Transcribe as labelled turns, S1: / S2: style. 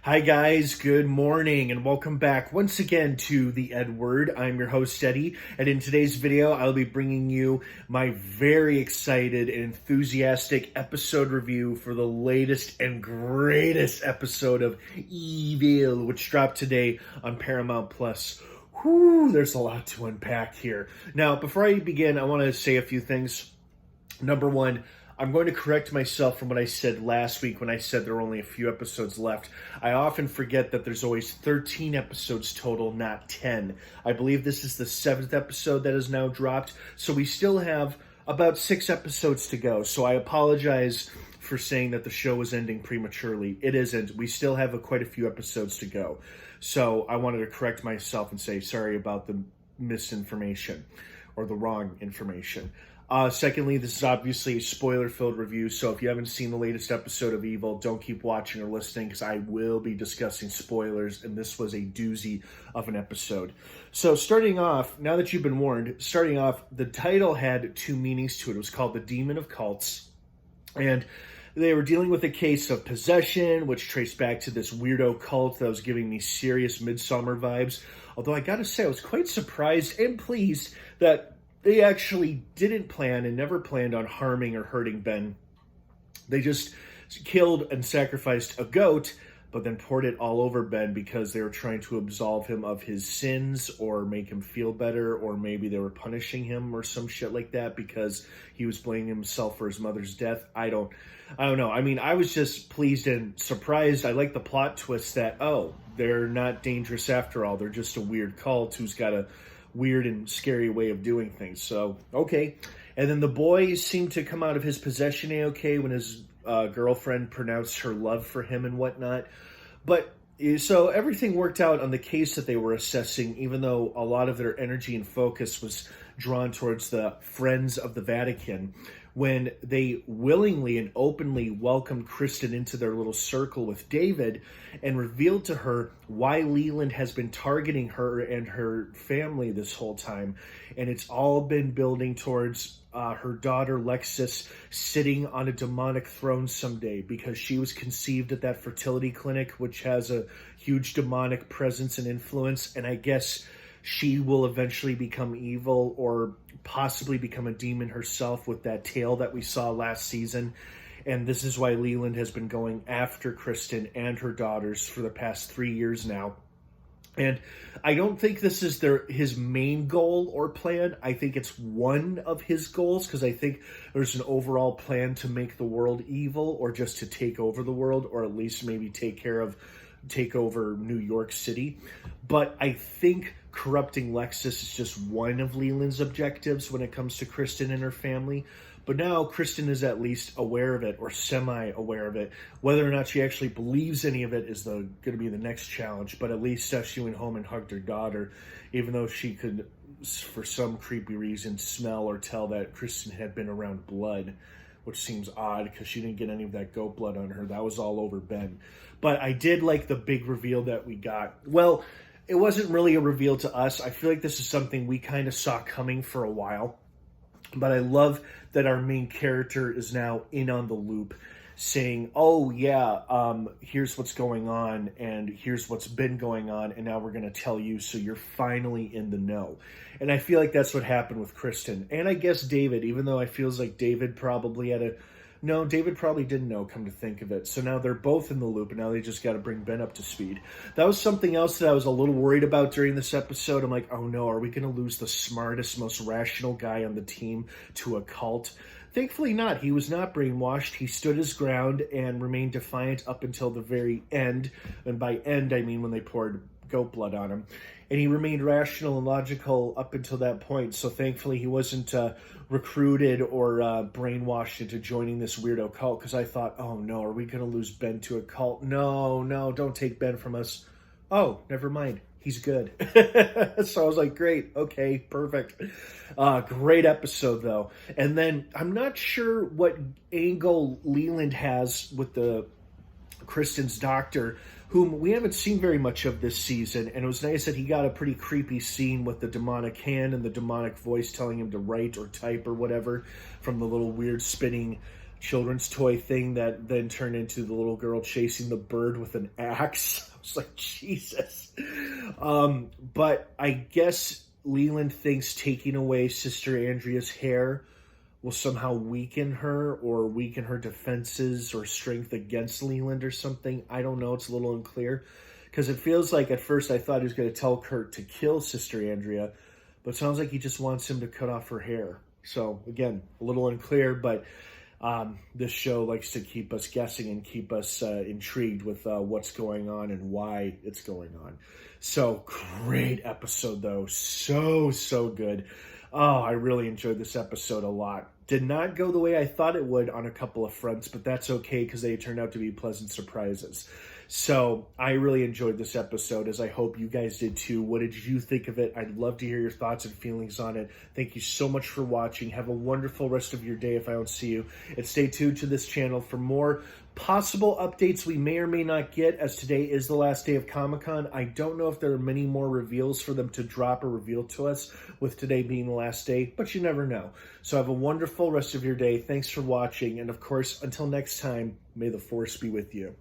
S1: Hi guys, good morning and welcome back once again to the EdWord. I'm your host Eddie, and in today's video I'll be bringing you my very excited and enthusiastic episode review for the latest and greatest episode of Evil, which dropped today on Paramount Plus. Whew, there's a lot to unpack here. Now, before I begin, I want to say a few things. Number one, I'm going to correct myself from what I said last week when I said there were only a few episodes left. I often forget that there's always 13 episodes total, not 10. I believe this is the 7th episode that is now dropped, so we still have about 6 episodes to go. So I apologize for saying that the show is ending prematurely. It isn't. We still have quite a few episodes to go. So I wanted to correct myself and say sorry about the misinformation or the wrong information. Secondly, this is obviously a spoiler-filled review, so if you haven't seen the latest episode of Evil, don't keep watching or listening because I will be discussing spoilers, and this was a doozy of an episode. So starting off, now that you've been warned, the title had 2 meanings to it. It was called The Demon of Cults, and they were dealing with a case of possession, which traced back to this weirdo cult that was giving me serious Midsommar vibes. Although I gotta say, I was quite surprised and pleased that they actually didn't plan and never planned on harming or hurting Ben. They just killed and sacrificed a goat, but then poured it all over Ben because they were trying to absolve him of his sins or make him feel better, or maybe they were punishing him or some shit like that because he was blaming himself for his mother's death. I don't know. I mean, I was just pleased and surprised. I like the plot twist that, oh, they're not dangerous after all. They're just a weird cult who's got a weird and scary way of doing things. So, okay. And then the boy seemed to come out of his possession A-okay when his girlfriend pronounced her love for him and whatnot. But so everything worked out on the case that they were assessing, even though a lot of their energy and focus was drawn towards the Friends of the Vatican, when they willingly and openly welcomed Kristen into their little circle with David and revealed to her why Leland has been targeting her and her family this whole time. And it's all been building towards her daughter Lexis sitting on a demonic throne someday because she was conceived at that fertility clinic, which has a huge demonic presence and influence. And I guess she will eventually become evil or possibly become a demon herself with that tail that we saw last season. And this is why Leland has been going after Kristen and her daughters for the past 3 years now. And I don't think this is his main goal or plan. I think it's one of his goals because I think there's an overall plan to make the world evil or just to take over the world, or at least maybe take over New York City. But I think corrupting Lexis is just one of Leland's objectives when it comes to Kristen and her family. But now Kristen is at least aware of it, or semi-aware of it. Whether or not she actually believes any of it is going to be the next challenge. But at least she went home and hugged her daughter, even though she could, for some creepy reason, smell or tell that Kristen had been around blood, which seems odd because she didn't get any of that goat blood on her. That was all over Ben. But I did like the big reveal that we got. Well, it wasn't really a reveal to us. I feel like this is something we kind of saw coming for a while. But I love that our main character is now in on the loop, saying, oh yeah, here's what's going on, and here's what's been going on, and now we're going to tell you, so you're finally in the know. And I feel like that's what happened with Kristen. And I guess David, even though I feels like David probably David probably didn't know, come to think of it. So now they're both in the loop, and now they just got to bring Ben up to speed. That was something else that I was a little worried about during this episode. I'm like, oh no, are we going to lose the smartest, most rational guy on the team to a cult? Thankfully not. He was not brainwashed. He stood his ground and remained defiant up until the very end. And by end, I mean when they poured goat blood on him. And he remained rational and logical up until that point. So thankfully he wasn't recruited or brainwashed into joining this weirdo cult, because I thought, oh no, are we going to lose Ben to a cult? No, don't take Ben from us. Oh, never mind. He's good. So I was like, great, okay, perfect. Great episode, though. And then I'm not sure what angle Leland has with the Kristen's doctor, whom we haven't seen very much of this season. And it was nice that he got a pretty creepy scene with the demonic hand and the demonic voice telling him to write or type or whatever from the little weird spinning children's toy thing that then turned into the little girl chasing the bird with an axe. I was like, Jesus. But I guess Leland thinks taking away Sister Andrea's hair will somehow weaken her or weaken her defenses or strength against Leland or something. I don't know. It's a little unclear because it feels like at first I thought he was going to tell Kurt to kill Sister Andrea, but it sounds like he just wants him to cut off her hair. So again, a little unclear, but this show likes to keep us guessing and keep us intrigued with what's going on and why it's going on. So great episode though. So good. Oh, I really enjoyed this episode a lot. Did not go the way I thought it would on a couple of fronts, but that's okay because they turned out to be pleasant surprises. So I really enjoyed this episode, as I hope you guys did too. What did you think of it? I'd love to hear your thoughts and feelings on it. Thank you so much for watching. Have a wonderful rest of your day if I don't see you. And stay tuned to this channel for more possible updates we may or may not get, as today is the last day of Comic-Con. I don't know if there are many more reveals for them to drop or reveal to us, with today being the last day, but you never know. So have a wonderful rest of your day. Thanks for watching. And of course, until next time, may the Force be with you.